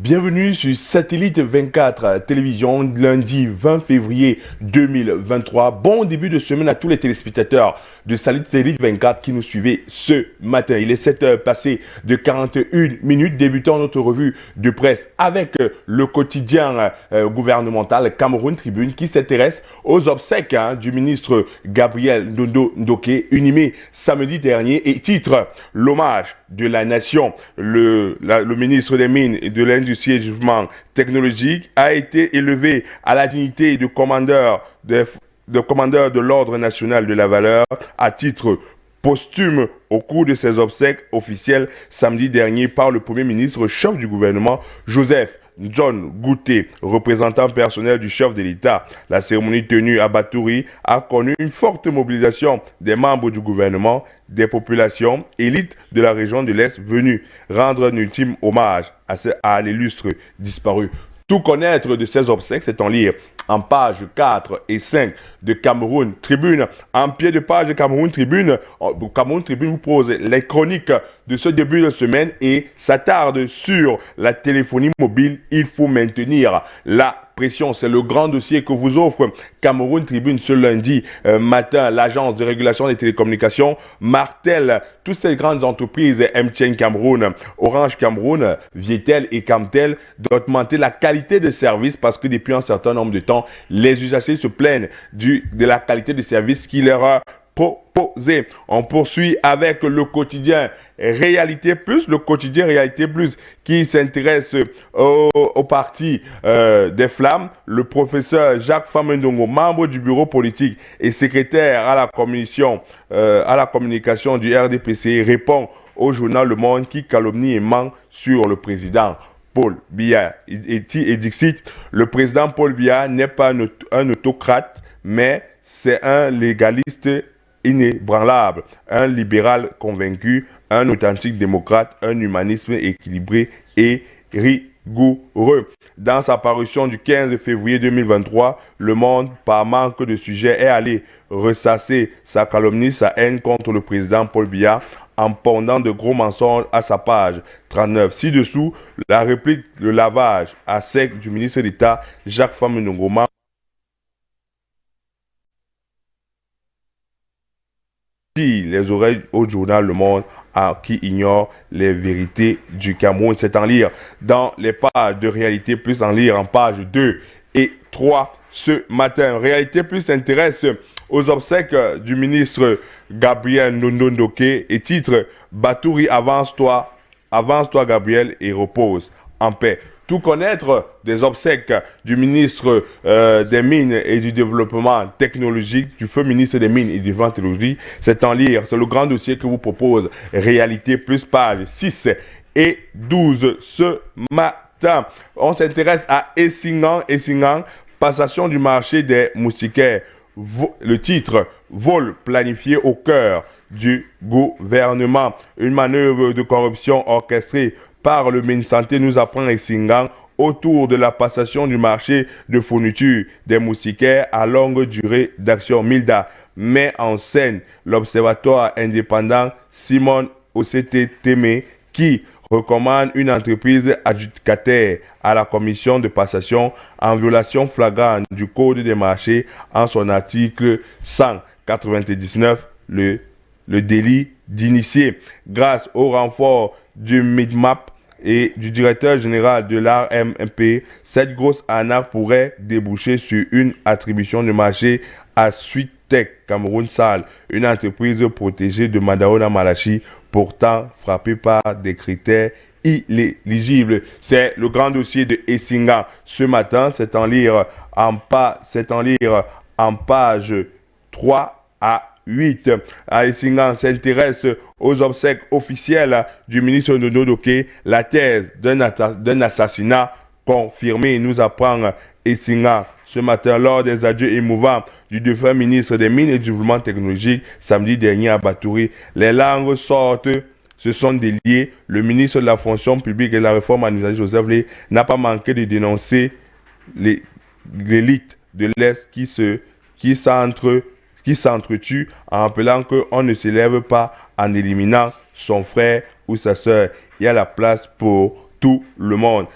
Bienvenue sur Satellite 24 Télévision, lundi 20 février 2023. Bon début de semaine à tous les téléspectateurs de Satellite 24 qui nous suivaient ce matin. Il est 7 heures passées de 41 minutes, débutant notre revue de presse avec le quotidien gouvernemental Cameroun Tribune qui s'intéresse aux obsèques du ministre Gabriel Ndondo-Ndoké, inhumé samedi dernier, et titre l'hommage de la nation. Le ministre des Mines et de l'Industrie et du Développement technologique a été élevé à la dignité de commandeur de l'Ordre national de la valeur à titre posthume au cours de ses obsèques officielles samedi dernier par le Premier ministre, chef du gouvernement, Joseph John Gouté, représentant personnel du chef de l'État. La cérémonie tenue à Batouri a connu une forte mobilisation des membres du gouvernement, des populations élites de la région de l'Est venus rendre un ultime hommage à l'illustre disparu. Tout connaître de ces obsèques, c'est en lire en pages 4 et 5 de Cameroun Tribune. En pied de page de Cameroun Tribune vous pose les chroniques de ce début de semaine et s'attarde sur la téléphonie mobile. Il faut maintenir la pression. C'est le grand dossier que vous offre Cameroun Tribune ce lundi matin. L'agence de régulation des télécommunications martèle toutes ces grandes entreprises MTN Cameroun, Orange Cameroun, Vietel et Camtel d'augmenter la qualité de service parce que depuis un certain nombre de temps, les usagers se plaignent de la qualité de service qui leur a proposé. On poursuit avec le quotidien Réalité Plus, qui s'intéresse au parti des Flammes. Le professeur Jacques Famendongo, membre du bureau politique et secrétaire à la communication du RDPC, répond au journal Le Monde qui calomnie et ment sur le président Paul Biya. Et dixit, le président Paul Biya n'est pas un autocrate, mais c'est un légaliste inébranlable, un libéral convaincu, un authentique démocrate, un humanisme équilibré et rigoureux. Dans sa parution du 15 février 2023, Le Monde, par manque de sujet, est allé ressasser sa calomnie, sa haine contre le président Paul Biya en pondant de gros mensonges à sa page 39. Ci-dessous, la réplique, le lavage à sec du ministre d'État Jacques Famendongo les oreilles au journal Le Monde qui ignore les vérités du Cameroun. C'est en lire dans les pages de Réalité Plus, en lire en pages 2 et 3 ce matin. Réalité Plus s'intéresse aux obsèques du ministre Gabriel Ndondo-Ndoké et titre Batouri, avance-toi Gabriel et repose en paix. Tout connaître des obsèques du ministre des Mines et du Développement technologique, du feu ministre des Mines et du Développement technologique, c'est en lire. C'est le grand dossier que vous propose Réalité Plus, pages 6 et 12 ce matin. On s'intéresse à Essingan, passation du marché des moustiquaires. Le titre, vol planifié au cœur du gouvernement. Une manœuvre de corruption orchestrée par le MinSanté, nous apprend Essingan, autour de la passation du marché de fourniture des moustiquaires à longue durée d'action. Milda met en scène l'observatoire indépendant Simone OCT-Témé qui recommande une entreprise adjudicataire à la commission de passation en violation flagrante du Code des marchés en son article 199, le délit d'initié. Grâce au renfort du MIDMAP et du directeur général de l'ARMP, cette grosse arnaque pourrait déboucher sur une attribution de marché à Suitech Cameroun Sal, une entreprise protégée de Madaona Malachi, pourtant frappée par des critères inéligibles. C'est le grand dossier de Essinga ce matin. C'est en lire en page 3 à 8. Essinga s'intéresse aux obsèques officielles du ministre Ndondo-Ndoké, la thèse d'un assassinat confirmé, nous apprend Essinga ce matin lors des adieux émouvants du défunt ministre des Mines et du Développement technologique samedi dernier à Batouri. Les langues sortent, se sont déliées. Le ministre de la fonction publique et de la réforme administrative, Joseph Lé, n'a pas manqué de dénoncer l'élite de l'Est qui s'entretue en rappelant qu'on ne s'élève pas en éliminant son frère ou sa sœur. Il y a la place pour tout le monde,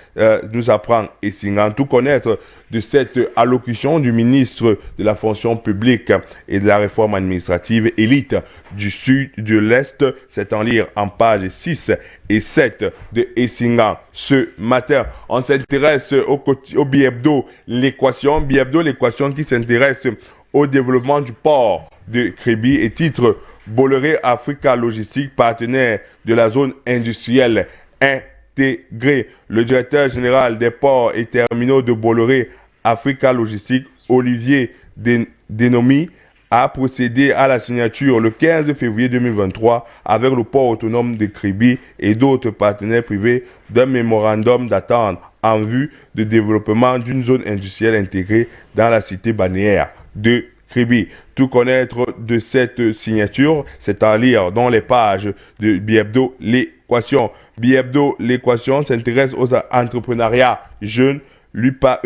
nous apprend Essingan. Tout connaître de cette allocution du ministre de la fonction publique et de la réforme administrative, élite du sud, de l'Est, c'est en lire en page 6 et 7 de Essingan. Ce matin, on s'intéresse au Bi-Hebdo, l'équation. Bi-Hebdo, l'équation qui s'intéresse au développement du port de Kribi et titre Bolloré Africa Logistique, partenaire de la zone industrielle intégrée. Le directeur général des ports et terminaux de Bolloré Africa Logistique, Olivier Denomi, a procédé à la signature le 15 février 2023 avec le port autonome de Kribi et d'autres partenaires privés d'un mémorandum d'entente en vue de développement d'une zone industrielle intégrée dans la cité balnéaire de Kribi. Tout connaître de cette signature, c'est à lire dans les pages de Bi-Hebdo l'équation. Bi-Hebdo l'équation s'intéresse aux entrepreneuriats jeunes, l'UPAE,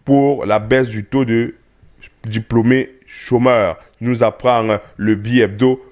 pour la baisse du taux de diplômés chômeurs. Nous apprend le Bi-Hebdo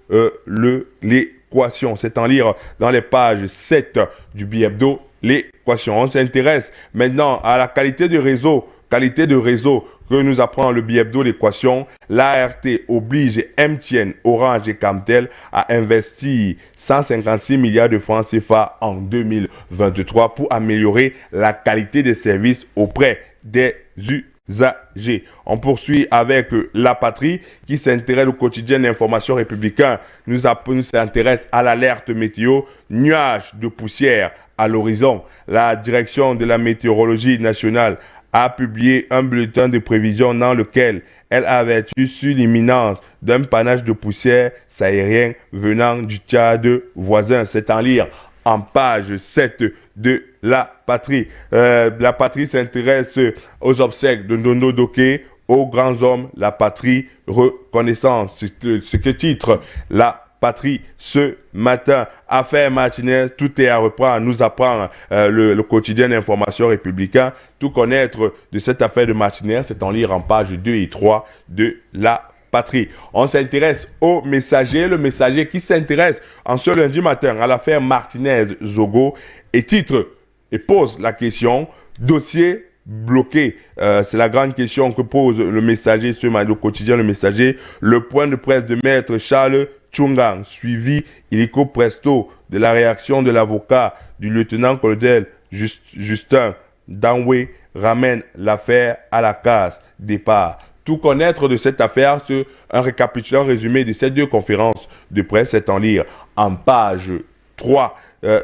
l'équation. C'est en lire dans les pages 7 du Bi-Hebdo l'équation. On s'intéresse maintenant à la qualité de réseau. Qualité de réseau que nous apprend le Bi-Hebdo l'équation. L'ART oblige MTN, Orange et Camtel à investir 156 milliards de francs CFA en 2023 pour améliorer la qualité des services auprès des usagers. On poursuit avec La Patrie qui s'intéresse au quotidien d'information républicain. Nous s'intéresse à l'alerte météo, nuages de poussière à l'horizon. La direction de la météorologie nationale a publié un bulletin de prévision dans lequel elle avertit sur l'imminence d'un panache de poussière sahérien venant du Tchad voisin. C'est en lire en page 7 de La Patrie. La Patrie s'intéresse aux obsèques de Ndondo Doké, aux grands hommes, la patrie, reconnaissance. Ce que titre La Patrie ce matin. Affaire Martinez, tout est à reprendre. Nous apprend le quotidien d'information républicain. Tout connaître de cette affaire de Martinez, c'est en lire en page 2 et 3 de La Patrie. On s'intéresse au Messager, le Messager qui s'intéresse en ce lundi matin à l'affaire Martinez-Zogo et titre et pose la question dossier bloqué. C'est la grande question que pose le Messager ce matin, le quotidien Le Messager. Le point de presse de maître Charles Tchungang, suivi illico presto de la réaction de l'avocat du lieutenant-colonel Justin Danwe, ramène l'affaire à la case départ. Tout connaître de cette affaire, c'est un récapitulatif résumé de ces deux conférences de presse, c'est en lire en page 3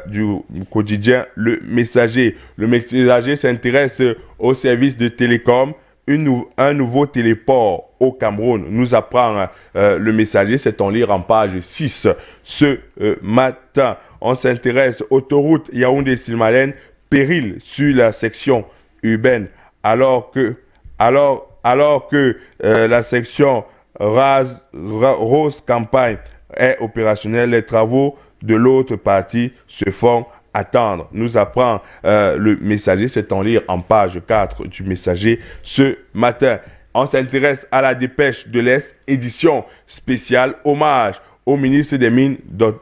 du quotidien Le Messager. Le Messager s'intéresse au service de télécom. Un nouveau téléport au Cameroun, nous apprend le Messager, c'est en lire en page 6 ce matin. On s'intéresse autoroute Yaoundé-Silmalen, péril sur la section urbaine, alors que la section Rose Campagne est opérationnelle, les travaux de l'autre partie se font attendre. Nous apprend le Messager, c'est en lire en page 4 du Messager ce matin. On s'intéresse à la dépêche de l'Est, édition spéciale, hommage au ministre des Mines,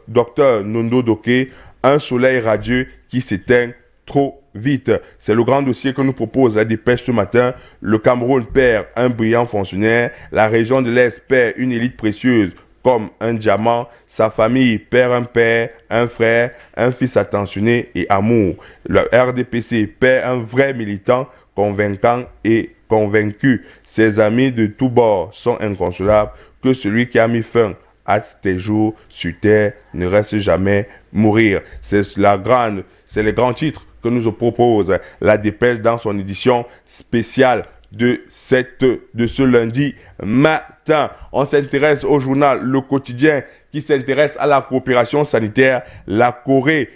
Dr Ndondo Doké, un soleil radieux qui s'éteint trop vite. C'est le grand dossier que nous propose la dépêche ce matin. Le Cameroun perd un brillant fonctionnaire, la région de l'Est perd une élite précieuse comme un diamant, sa famille perd un père, un frère, un fils attentionné et amour. Le RDPC perd un vrai militant convaincant et convaincu. Ses amis de tous bords sont inconsolables. Que celui qui a mis fin à tes jours sur terre ne reste jamais mourir. C'est les grands titres que nous propose la dépêche dans son édition spéciale de ce lundi matin. On s'intéresse au journal Le Quotidien qui s'intéresse à la coopération sanitaire. La Corée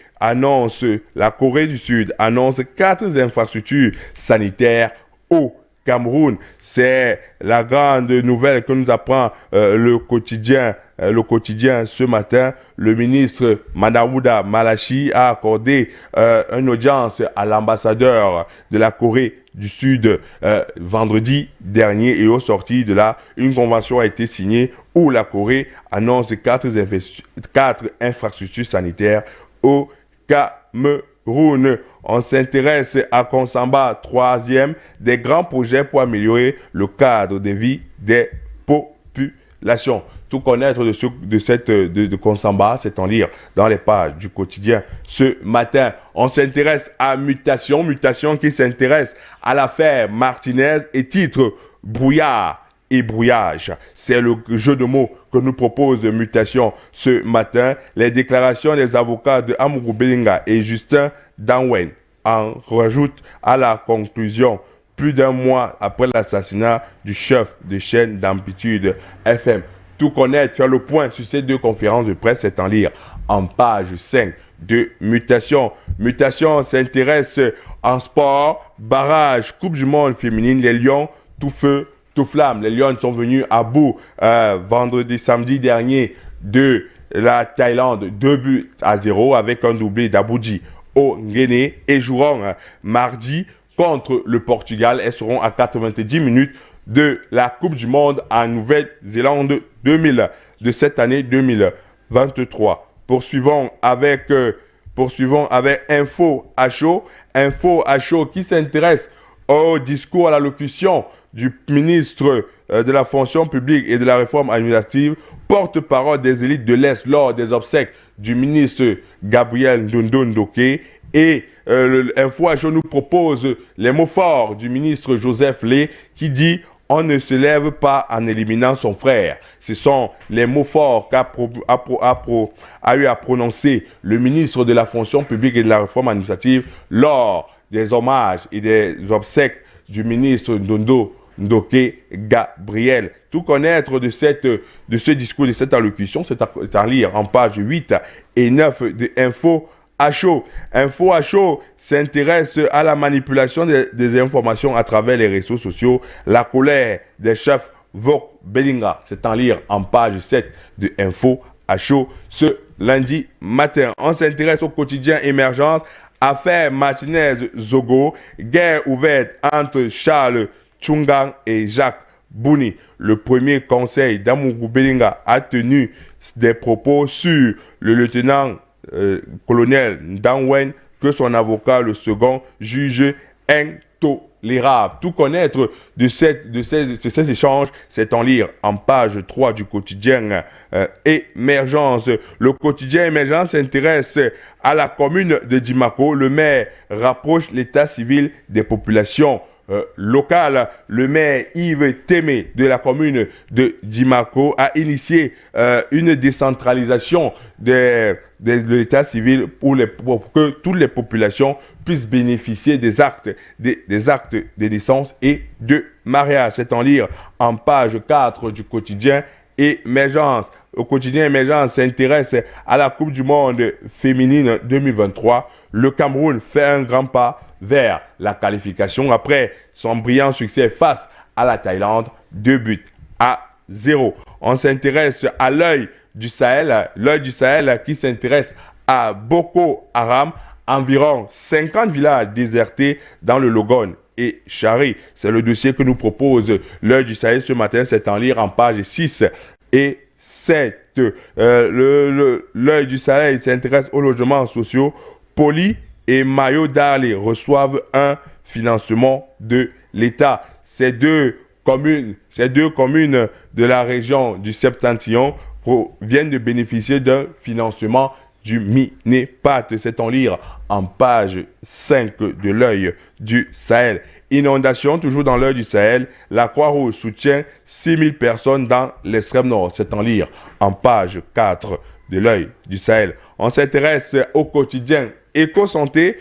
du Sud annonce 4 infrastructures sanitaires au Cameroun. C'est la grande nouvelle que nous apprend le quotidien ce matin. Le ministre Manawuda Malachi a accordé une audience à l'ambassadeur de la Corée du Sud vendredi dernier, et au sorti de là, une convention a été signée où la Corée annonce 4 infrastructures sanitaires au Cameroun. Cameroun. On s'intéresse à Konsamba, troisième, des grands projets pour améliorer le cadre de vie des populations. Tout connaître de Konsamba, c'est en lire dans les pages du quotidien ce matin. On s'intéresse à Mutation, Mutation qui s'intéresse à l'affaire Martinez et titre Brouillard et brouillage. C'est le jeu de mots que nous propose Mutation ce matin. Les déclarations des avocats de Amourou Belinga et Justin Danwen en rajoutent à la conclusion plus d'un mois après l'assassinat du chef de chaîne d'Amplitude FM. Tout connaître, faire le point sur ces deux conférences de presse, c'est en lire en page 5 de Mutation. Mutation s'intéresse en sport, barrage, Coupe du monde féminine, les Lions, tout feu, tout flamme. Les Lions sont venus à bout samedi dernier de la Thaïlande, 2-0 avec un doublé d'Aboudji au Guinée et joueront mardi contre le Portugal. Elles seront à 90 minutes de la Coupe du Monde en Nouvelle-Zélande de cette année 2023. Poursuivons avec Info à chaud. Info à chaud qui s'intéresse au discours à l'allocution du ministre de la fonction publique et de la réforme administrative, porte-parole des élites de l'Est lors des obsèques du ministre Gabriel Ndondo-Ndoké. Et l'Info à chaud nous propose les mots forts du ministre Joseph Lé qui dit « On ne se lève pas en éliminant son frère ». Ce sont les mots forts qu'a eu à prononcer le ministre de la fonction publique et de la réforme administrative lors des hommages et des obsèques du ministre Ndoké Gabriel. Tout connaître de ce discours, de cette allocution, c'est à lire en page 8 et 9 de Info à chaud. Info à chaud s'intéresse à la manipulation des informations à travers les réseaux sociaux. La colère des chefs Vok Belinga, c'est à lire en page 7 de Info à chaud ce lundi matin. On s'intéresse au quotidien Émergence. Affaire Martinez-Zogo, guerre ouverte entre Charles Tchungang et Jacques Bouni. Le premier conseil d'Amourou Belinga a tenu des propos sur le lieutenant colonel Danwen que son avocat, le second, juge intolérable. Tout connaître de cet échange, c'est en lire en page 3 du quotidien Émergence. Le quotidien Émergence s'intéresse à la commune de Dimako. Le maire rapproche l'état civil des populations locales. Le maire Yves Témé de la commune de Dimako a initié une décentralisation de l'état civil pour que toutes les populations puissent bénéficier des actes de naissance et de mariage. C'est en lire en page 4 du quotidien Émergence. Le quotidien Émergence s'intéresse à la Coupe du monde féminine 2023. Le Cameroun fait un grand pas vers la qualification après son brillant succès face à la Thaïlande, 2-0. On s'intéresse à l'œil du Sahel qui s'intéresse à Boko Haram, environ 50 villages désertés dans le Logone et Chari. C'est le dossier que nous propose l'œil du Sahel ce matin, c'est en lire en page 6 et 7. L'œil du Sahel s'intéresse aux logements sociaux. Poli et Mayo Darley reçoivent un financement de l'État. Ces deux communes de la région du Septentrion viennent de bénéficier d'un financement du Minepat. C'est en lire en page 5 de l'œil du Sahel. Inondation, toujours dans l'œil du Sahel. La Croix-Rouge soutient 6000 personnes dans l'extrême nord. C'est en lire en page 4 de l'œil du Sahel. On s'intéresse au quotidien Éco-Santé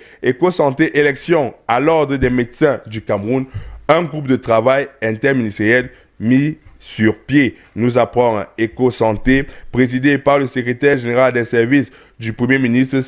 élection à l'ordre des médecins du Cameroun. Un groupe de travail interministériel mis sur pied. Nous apprend Éco-Santé, présidé par le secrétaire général des services du Premier ministre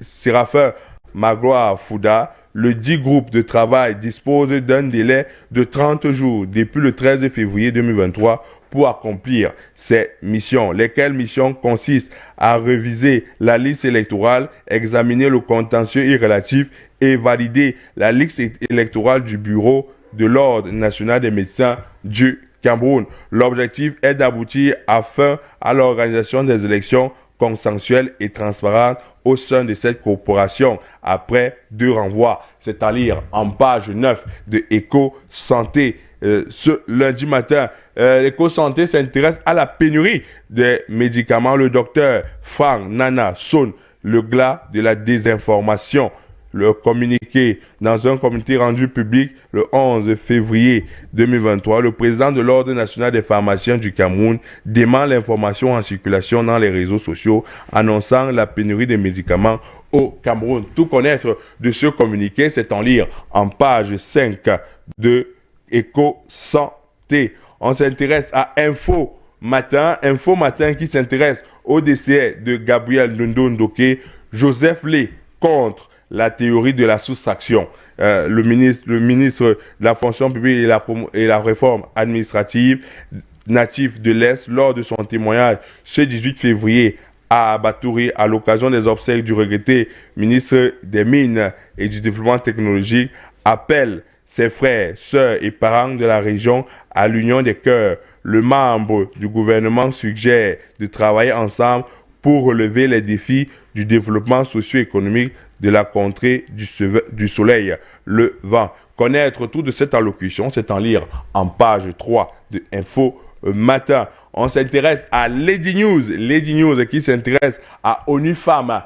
Séraphin Magloire Fouda. Le 10 groupes de travail dispose d'un délai de 30 jours depuis le 13 février 2023 pour accomplir ces missions. Lesquelles missions consistent à réviser la liste électorale, examiner le contentieux irrélatif et valider la liste électorale du Bureau de l'Ordre national des médecins du Cameroun. L'objectif est d'aboutir à l'organisation des élections consensuelle et transparente au sein de cette corporation après 2 renvois. C'est à lire en page 9 de Eco Santé. Ce lundi matin, Eco Santé s'intéresse à la pénurie des médicaments. Le docteur Frank Nana Son, le glas de la désinformation. Le communiqué dans un communiqué rendu public le 11 février 2023, le président de l'Ordre national des pharmaciens du Cameroun demande l'information en circulation dans les réseaux sociaux annonçant la pénurie des médicaments au Cameroun. Tout connaître de ce communiqué, c'est en lire en page 5 de Eco Santé. On s'intéresse à Info Matin qui s'intéresse au décès de Gabriel Ndondoké. Joseph Lé contre la théorie de la soustraction. Le ministre de la fonction publique et la réforme administrative natif de l'Est, lors de son témoignage ce 18 février à Abatouri, à l'occasion des obsèques du regretté ministre des Mines et du Développement technologique, appelle ses frères, sœurs et parents de la région à l'union des cœurs. Le membre du gouvernement suggère de travailler ensemble pour relever les défis du développement socio-économique de la contrée du soleil, le vent. Connaître tout de cette allocution, c'est en lire en page 3 de Info Matin. On s'intéresse à Lady News qui s'intéresse à ONU Femmes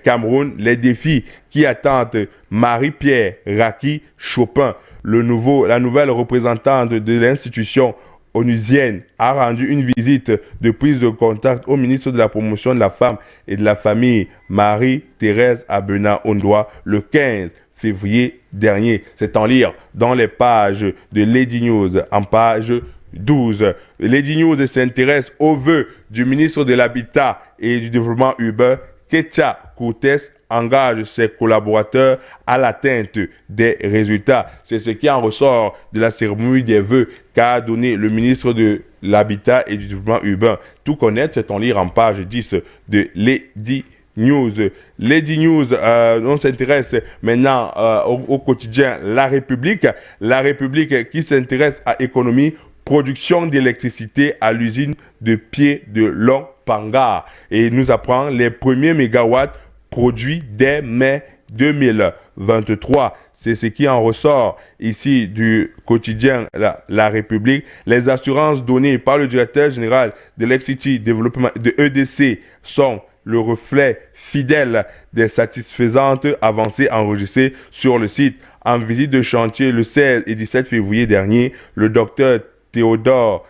Cameroun, les défis qui attendent Marie-Pierre Raki Chopin. La nouvelle représentante de l'institution onusienne a rendu une visite de prise de contact au ministre de la Promotion de la Femme et de la Famille, Marie-Thérèse Abena Ondoa, le 15 février dernier. C'est en lire dans les pages de Lady News, en page 12. Lady News s'intéresse aux vœux du ministre de l'Habitat et du Développement urbain, Kecha Cortés, engage ses collaborateurs à l'atteinte des résultats. C'est ce qui en ressort de la cérémonie des vœux qu'a donné le ministre de l'Habitat et du Développement urbain. Tout connaître, c'est en lire en page 10 de Lady News. Lady News, on s'intéresse maintenant au quotidien La République. La République qui s'intéresse à économie, production d'électricité à l'usine de Pied de Long-Panga. Et nous apprend les premiers mégawatts produits dès mai 2023. C'est ce qui en ressort ici du quotidien La République. Les assurances données par le directeur général de l'Electricity Development de EDC sont le reflet fidèle des satisfaisantes avancées enregistrées sur le site. En visite de chantier le 16 et 17 février dernier, le docteur Théodore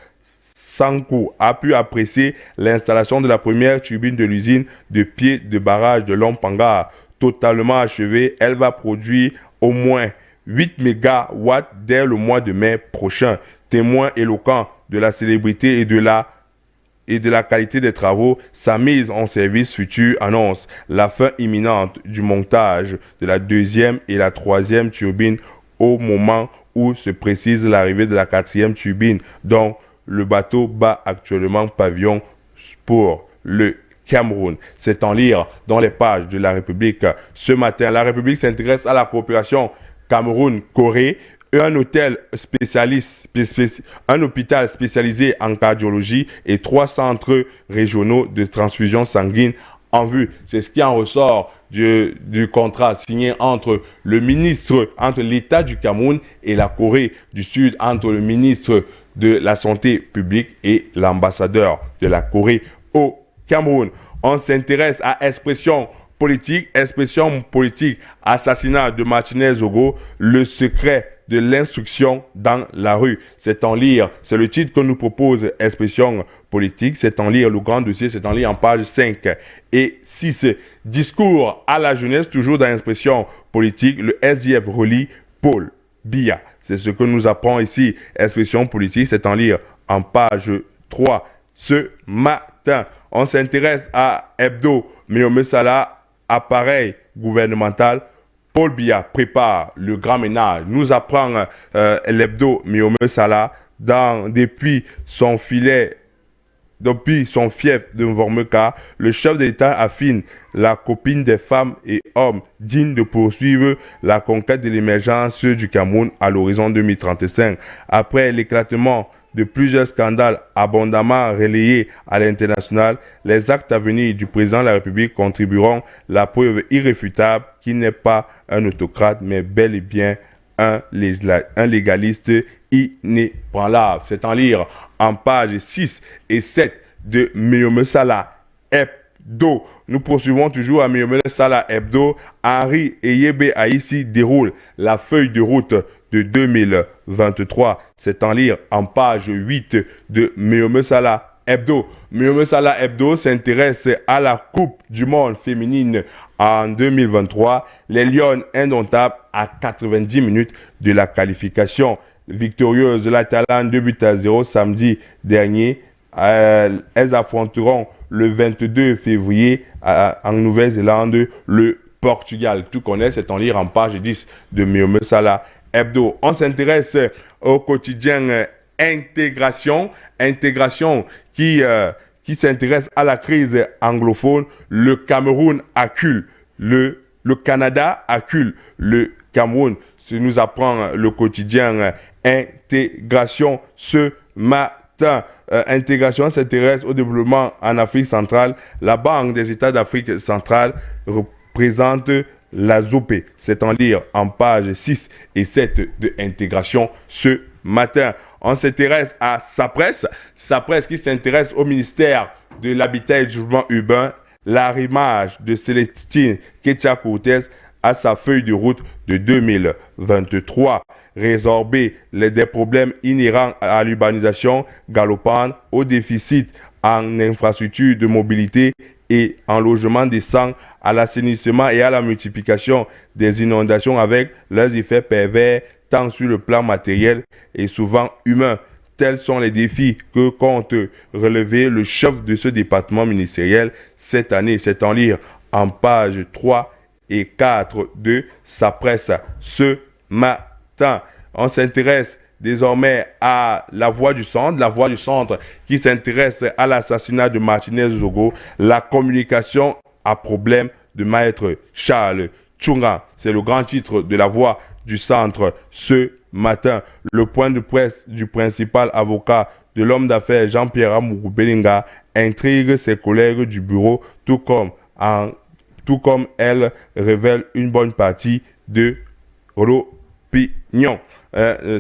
Sankou a pu apprécier l'installation de la première turbine de l'usine de pied de barrage de Lompanga. Totalement achevée, elle va produire au moins 8 mégawatts dès le mois de mai prochain. Témoin éloquent de la célébrité et de la qualité des travaux, sa mise en service future annonce la fin imminente du montage de la 2e et la 3e turbine au moment où se précise l'arrivée de la 4e turbine, dont le bateau bat actuellement pavillon pour le Cameroun. C'est en lire dans les pages de La République. Ce matin, La République s'intéresse à la coopération Cameroun-Corée. Un hôpital spécialisé en cardiologie et 3 centres régionaux de transfusion sanguine en vue. C'est ce qui en ressort du contrat signé entre l'État du Cameroun et la Corée du Sud, entre le ministre de la Santé publique et l'ambassadeur de la Corée au Cameroun. On s'intéresse à expression politique, assassinat de Martinez Zogo, le secret de l'instruction dans la rue. C'est en lire, c'est le titre que nous propose Expression politique, c'est en lire le grand dossier, c'est en lire en page 5 et 6. Discours à la jeunesse, toujours dans Expression politique, le SDF relie Paul Biya. C'est ce que nous apprend ici, Expression politique, c'est en lire en page 3. Ce matin, on s'intéresse à Hebdo Miome Salah, appareil gouvernemental. Paul Biya prépare le grand ménage. Nous apprend l'hebdo Miome Salah depuis son fief de Vormeka. Le chef de l'État affine la copine des femmes et hommes dignes de poursuivre la conquête de l'émergence du Cameroun à l'horizon 2035. Après l'éclatement de plusieurs scandales abondamment relayés à l'international, les actes à venir du président de la République contribueront la preuve irréfutable qu'il n'est pas un autocrate, mais bel et bien un légaliste inébranlable. C'est en lire en pages 6 et 7 de Miome Salah Hebdo. Nous poursuivons toujours à Miome Salah Hebdo. Henri Eyebe Aïssi déroule la feuille de route de 2023. C'est en lire en page 8 de Miome Salah Hebdo. Miome Salah Hebdo s'intéresse à la Coupe du monde féminine en 2023. Les Lions indomptables à 90 minutes de la qualification. Victorieuse de la Thaïlande 2-0 samedi dernier. Elles affronteront le 22 février en Nouvelle-Zélande le Portugal. Tout connaît, c'est en lire en page 10 de Miome Salah Hebdo. On s'intéresse au quotidien Intégration qui s'intéresse à la crise anglophone. Le Cameroun accule le Canada accule le Cameroun. Ce nous apprend le quotidien Intégration ce matin. Intégration s'intéresse au développement en Afrique centrale. La Banque des États d'Afrique centrale représente la ZOPE. C'est en lire en page 6 et 7 de Intégration ce matin. On s'intéresse à Sapresse qui s'intéresse au ministère de l'Habitat et du Développement urbain. L'arrimage de Célestine Ketcha-Cortez à sa feuille de route de 2023. Résorber des problèmes inhérents à l'urbanisation galopante, au déficit en infrastructures de mobilité et en logement décent, à l'assainissement et à la multiplication des inondations avec leurs effets pervers tant sur le plan matériel et souvent humain. Tels sont les défis que compte relever le chef de ce département ministériel cette année. C'est en lire en page 3 et 4 de Sapresse ce matin. On s'intéresse désormais à la Voix du Centre qui s'intéresse à l'assassinat de Martinez Zogo, la communication à problème de Maître Charles Tchunga. C'est le grand titre de la Voix du Centre ce matin. Le point de presse du principal avocat de l'homme d'affaires Jean-Pierre Amourou Belinga intrigue ses collègues du bureau, tout comme elle révèle une bonne partie de l'opinion.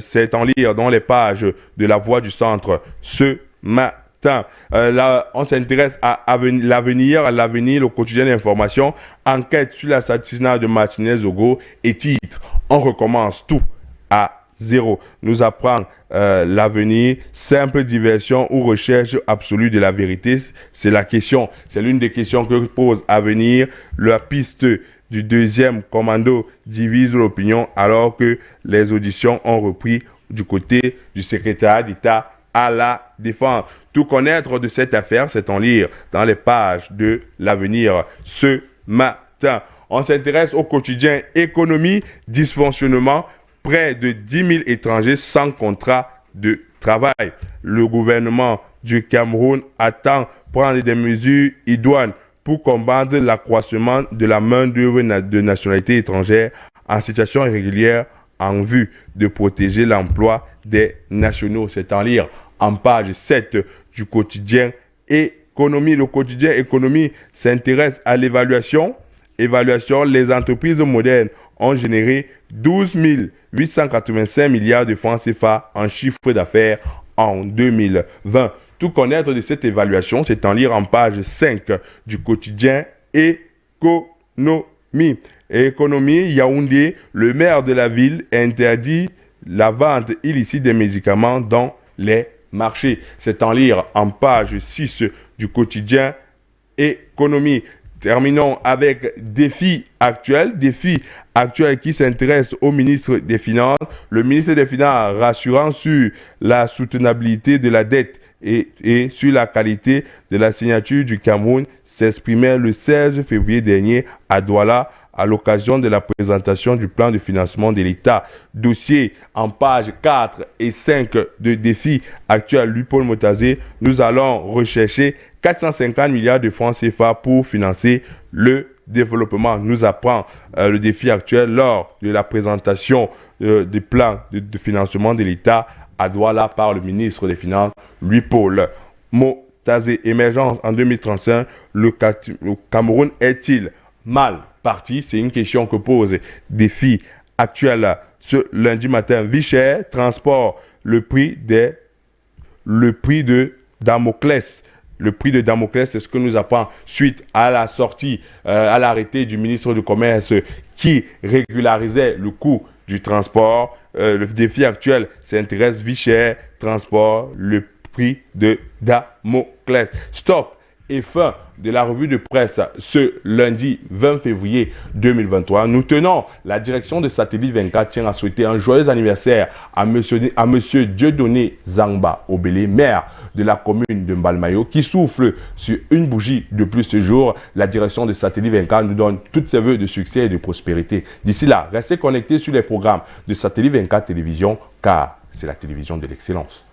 C'est en lire dans les pages de la Voix du Centre ce matin. Là, on s'intéresse à l'avenir, le quotidien d'information, enquête sur l'assassinat de Martinez Zogo et titre. On recommence tout à zéro. Nous apprend l'avenir, simple diversion ou recherche absolue de la vérité. C'est la question, c'est l'une des questions que pose Avenir. La piste du deuxième commando divise l'opinion alors que les auditions ont repris du côté du secrétariat d'État à la défense. Tout connaître de cette affaire, c'est en lire dans les pages de l'Avenir ce matin. On s'intéresse au quotidien économie, dysfonctionnement, près de 10 000 étrangers sans contrat de travail. Le gouvernement du Cameroun attend prendre des mesures idoines pour combattre l'accroissement de la main-d'œuvre de nationalité étrangère en situation irrégulière en vue de protéger l'emploi des nationaux. C'est en lire en page 7 du quotidien économie. Le quotidien économie s'intéresse à l'évaluation. Les entreprises modernes ont généré 12 885 milliards de francs CFA en chiffre d'affaires en 2020. Tout connaître de cette évaluation, c'est en lire en page 5 du quotidien économie. Yaoundé, le maire de la ville interdit la vente illicite des médicaments dans les marchés. C'est en lire en page 6 du quotidien économie. Terminons avec défi actuel qui s'intéresse au ministre des Finances. Le ministre des Finances rassurant sur la soutenabilité de la dette et sur la qualité de la signature du Cameroun s'exprimait le 16 février dernier à Douala à l'occasion de la présentation du plan de financement de l'État. Dossier en pages 4 et 5 de défi actuel Louis-Paul Motazé. Nous allons rechercher 450 milliards de francs CFA pour financer le développement. Nous apprend le défi actuel lors de la présentation des plans de financement de l'État à Douala par le ministre des Finances, Louis Paul. Motazé, émergence en 2035, le Cameroun est-il mal parti? C'est une question que pose Défi actuel ce lundi matin. Vie chère, transport, le prix de Damoclès. Le prix de Damoclès, c'est ce que nous apprend suite à la sortie, à l'arrêté du ministre du Commerce qui régularisait le coût du transport. Le défi actuel s'intéresse vie chère, transport, le prix de Damoclès. Stop et fin de la revue de presse ce lundi 20 février 2023. Nous tenons, la direction de Satellite 24 tient à souhaiter un joyeux anniversaire à monsieur Dieudonné Zangba Obélé, maire de la commune de Mbalmayo, qui souffle sur une bougie de plus ce jour. La direction de Satellite 24 nous donne toutes ses vœux de succès et de prospérité. D'ici là, restez connectés sur les programmes de Satellite 24 Télévision, car c'est la télévision de l'excellence.